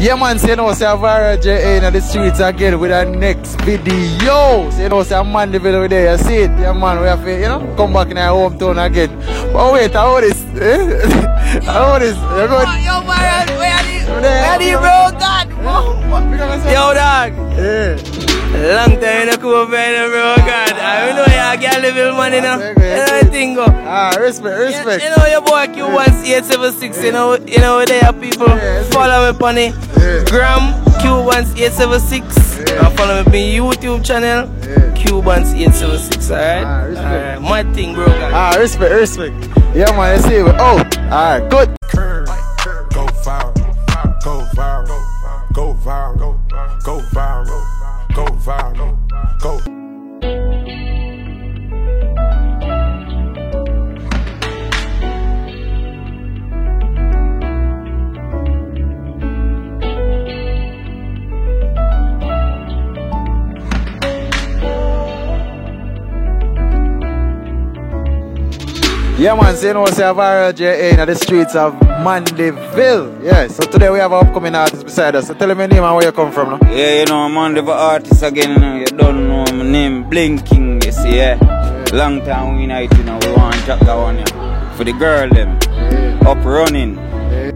Yeah man, say no, say Viral J.A. in the streets again with our next video. Say no, say Mandeville over there, you see it? Yeah man, we have to, you know, come back in our hometown again. But wait, how this? How this? You're good? Yo Viral, where are the bro? God, yo dog. Yeah. Long time in the cool band, bro. God, I know you get little money now. You know the thing go. Respect. You know your boy Q1876. You know there people follow me on it. Gram Q1876. Follow me on YouTube channel Q1876. Alright. My thing, bro. God. Respect. Yeah man, let's see it. Oh, alright, good. Go viral. Go viral. Go viral. Go viral. Go viral, go. Yeah man, say no, say Viral J.A. in the streets of Mandeville. Yes, so today we have an upcoming artist beside us. So tell me your name and where you come from now. Yeah, you know, I'm Mandeville artist again, you know. You don't know my name, Blinking, you see, yeah. Long time we unite, you know, we want to drop that one, yeah. For the girl, them. Up running.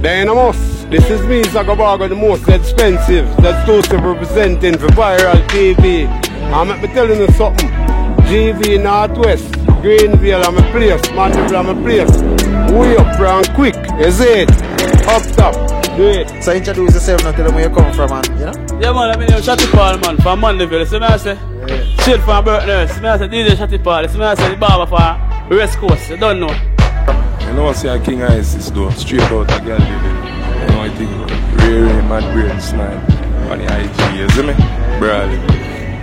Dynamos, this is me, Zagabaga, the most expensive. That's exclusive representing for Viral TV. I'm telling you something. GV Northwest. Greenville, I'm a place, Mandeville, I'm a place. Way up and quick, is it? Up top, do it. So introduce yourself now, tell them where you come from, man, you know? Yeah man, I mean, Shotty Paul, man, from Mandeville. See me I say, shit from Burton. See me I say, DJ Shotty Paul. See me I say, the barber for West Coast. You don't know. You know, see a King Isis though, straight out a girl living. You know, I think Ray Mad Brain Snide on the IG, you see me? Brawley.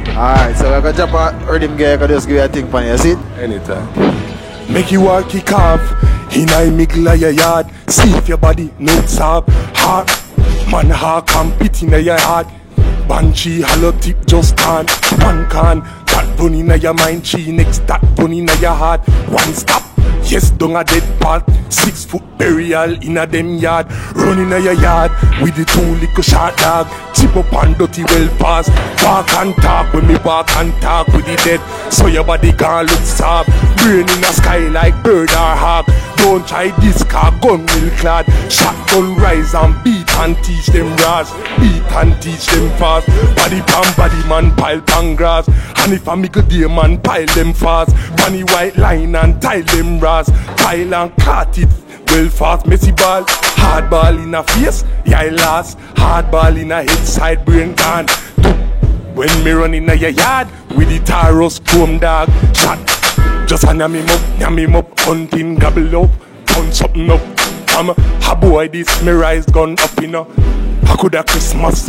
Alright, so we're going to jump a rhythm guy, I can just give you a thing for you, see it? Anytime. Make you all kick off in a middle of your yard. See if your body notes up. Heart, man, heart can pit in your heart. Banshee, hollow tip, just can't. One can, that bun in your mind. She next, that bun in your heart. One stop, yes, down a dead part. 6 foot burial in a them yard. Run in your yard with the 2 little short dog. Chip up and dirty well fast. Walk and talk when me walk and talk with the dead. So your body can't look soft. Brain in the sky like bird or hawk. Don't try this car, gun will clad. Shotgun rise and beat and teach them ras. Beat and teach them fast. Body pan body man pile pan grass. And if a mickle day man pile them fast. Bunny white line and tile them ras. Pile and cut it well fast. Messy ball, hard ball in a face, yeah I last. Hard ball in a head side brain gone. When me run in a your yard with the Taros chrome dog shot. Just a yam him up, hunting gobble up, found something up. A boy this me rise gun up, you know. I coulda Christmas.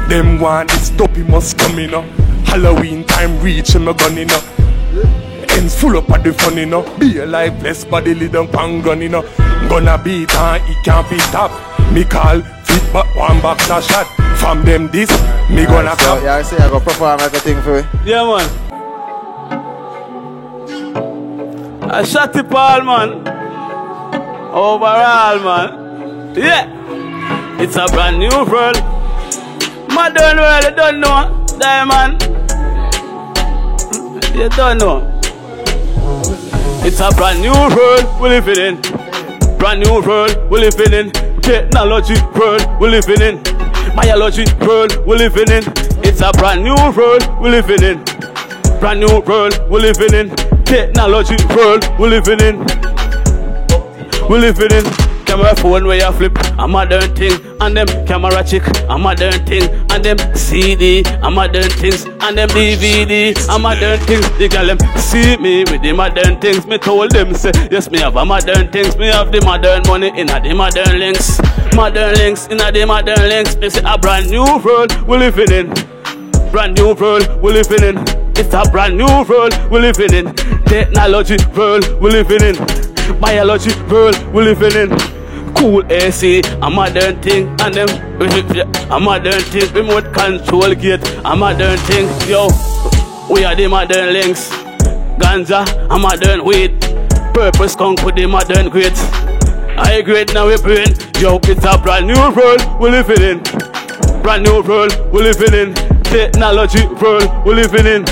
Them want this dopey must come, you know. Halloween time reach and me gun, you know. Ends full up of the fun, you know. Be alive, bless body lid and pan gun, you know. Gonna beat and it can't be stopped. Me call fit but one box a shot. From them this, me gonna come. Yeah, I say I go perform everything for you. Yeah man. I Shotty Paul, man. Overall, man. Yeah. It's a brand new world. Modern world, you don't know. Diamond. You don't know. It's a brand new world we living in. Brand new world we living in. Technology world we living in. Biology world we living in. It's a brand new world we living in. Brand new world we living in. Technology world we living in. We living in. Camera phone where you flip, a modern thing. And them camera chick, a modern thing. And them CD, a modern things. And them DVD, a modern things. They call them see me with the modern things. Me told them say, yes me have a modern things. Me have the modern money in the modern links. Modern links in the modern links. Me say a brand new world we living in. Brand new world we living in. It's a brand new world we living in. Technology world we living in. Biology world we living in. Cool AC, a modern thing. And them, a modern thing. Remote control gate, a modern thing. Yo, we are the modern links. Ganja, a modern weed. Purple skunk with the modern grades. I grade now we brain. Yo, it's a brand new world we living in. Brand new world we living in. Technology world we living in.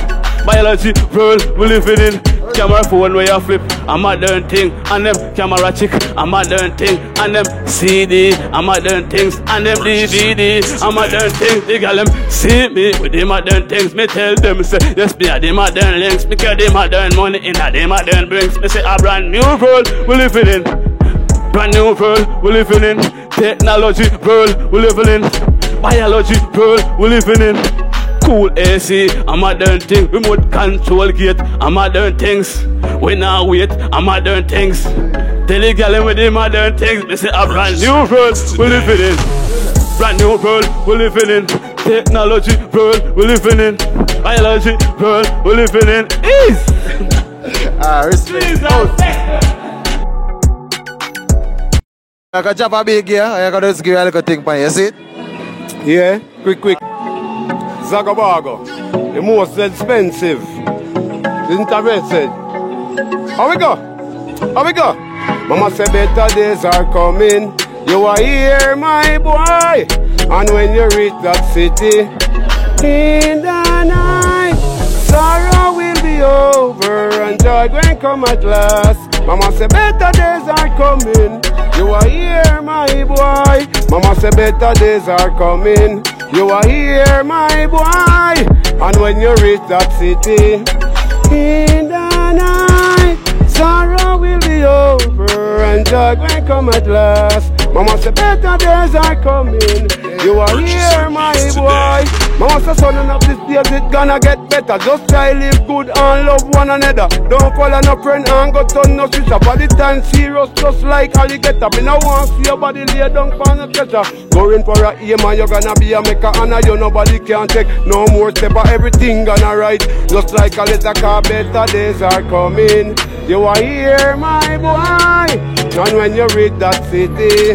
Biology world we living in. Camera phone where you flip, a modern thing. And them camera chick, a modern thing. And them CD, a modern things. And them DVD, a modern thing. They got them see me with the modern things. Me tell them say, yes, me are the modern links. Me carry the modern money in a the modern brings. Me say a brand new world we living in. Brand new world we living in. Technology world we living in. Biology world we living in. Cool AC, a modern thing. Remote control gate, a modern things. We now wait, a modern things. Tell the girl with the modern things. They say a brand new world we living in. Brand new world we living in. Technology world we living in. Biology world we living in. Ease. Respect. I can chop a big here. I can just give you a little thing for you. See it? Yeah, quick. Zagabago, the most expensive. Interested. How we go? Mama say better days are coming. You are here, my boy. And when you reach that city, in the night, sorrow will be over and joy will come at last. Mama say better days are coming. You are here, my boy. Mama say better days are coming. You are here, my boy. And when you reach that city, in the night, sorrow will be over and joy will come at last. Mama say better days are coming. You are here, my boy. Mama say son of this days it gonna get better. Just try live good and love one another. Don't follow no friend and go turn no sister. By the time serious just like alligator. Me no want see your body lay down for no pressure. Going for a aim and you're gonna be a maker. And you nobody can take no more step. Everything gonna right. Just like a letter car, better days are coming. You are here, my boy. And when you reach that city,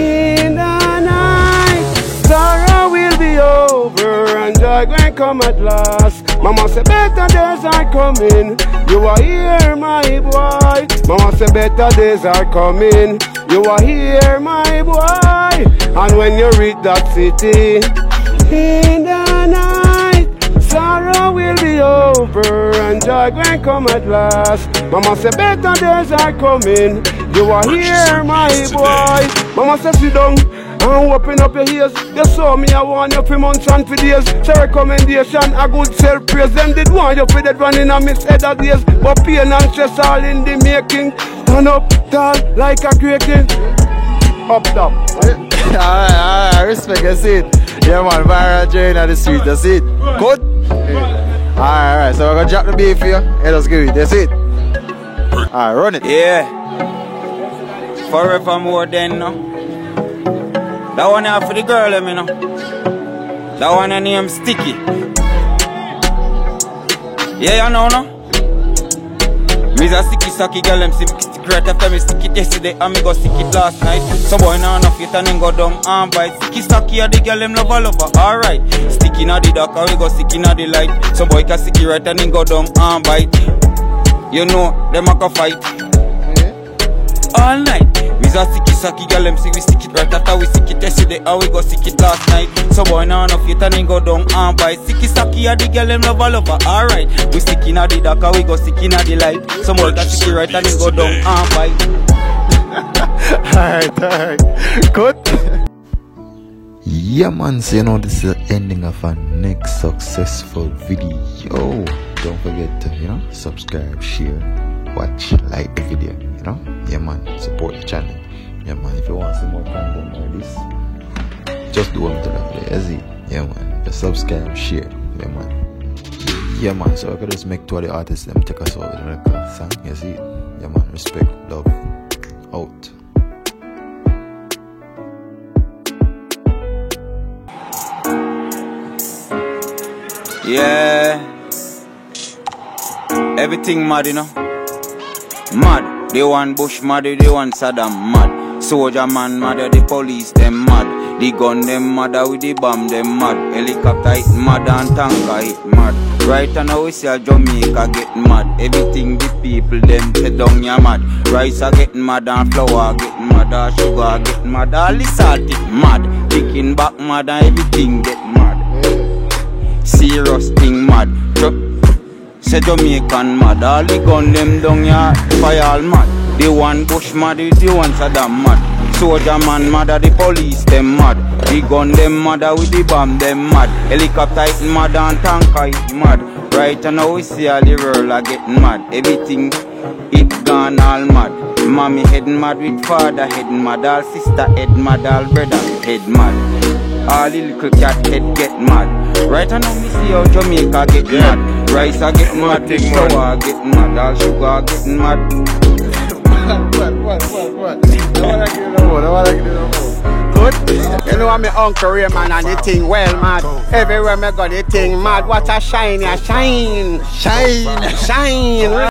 in the night, sorrow will be over and joy will come at last. Mama say better days are coming. You are here, my boy. Mama say better days are coming. You are here, my boy. And when you reach that city, in the night, sorrow will be over and joy will come at last. Mama say better days are coming. You are here, my boy. Mama say sit down and open up your ears. You saw me, I want you for months and for days. So recommendation, a good self-praise. Them did want you for that one in a mixed head of days. But pain and stress all in the making. Turn up tall like a creaking. Up top. Alright, respect, that's it. Yeah man, viral join on the street, that's it. Good? Alright, so we're gonna drop the beef here. Yeah, let's give it, that's it. Alright, run it. Yeah. Forevermore then, no. That one here for the girl, you know. That one her name Sticky. Yeah, you know, no. Me's a sticky sucky girl, them stick right after me stick it yesterday and me go stick it last night. Some boy now enough it and then go down and bite. Sticky sucky a the girl, them lover. Alright. Sticky na the dark and we go sticky na the light. Some boy can sticky right and then go down and bite. You know, them a go fight. All night. Me's a sticky sucky girl, them see we stick it right after we stick it yesterday and we go stick it last night. Some boy now enough it and then go down and bite. Sticky sucky a the girl, them lover. Alright. We sticky na the dark and we go sticky na the light. Some boy can sticky right and then go down and bite. Alright. Good. Yeah man, so you know this is the ending of our next successful video. Don't forget to, subscribe, share, watch, like the video, Yeah man, support the channel. Yeah man, if you want some more content like this, just do what I'm telling you, that's it. Yeah man, just subscribe, share, yeah man. Yeah man, so I could just make two of the artists them take us out with a record song, you see. Yeah man, respect, love, out. Yeah. Everything mad, Mad. They want Bush mad, they want Saddam mad. Soldier man mad, the police them mad. The gun them mad, with the bomb them mad. Helicopter it mad and tanker it mad. Right now we see a Jamaica getting mad. Everything the people them say down ya mad. Rice are getting mad and flour getting mad. And sugar getting mad. All the salt it mad. Chicken back mad and everything get mad. Serious thing mad. Say Jamaican mad. All the gun them down ya fire all mad. The one Bush mad, the one Saddam mad. Soldier man mad, the police them mad. The gun them mad, with the bomb them mad. Helicopter it mad and tanker it mad. Right now we see all the world are getting mad. Everything it gone all mad. Mommy head mad with father head mad. All sister head mad, all brother head mad. All the little cat head get mad. Right now we see how Jamaica get mad. Rice are getting mad, flour getting mad, all sugar getting mad. What? I wanna get it no more. Good? You know I'm my Uncle Raymond and the thing well mad. Everywhere me go the thing mad. What a shine, ya shine. Shine. Shine.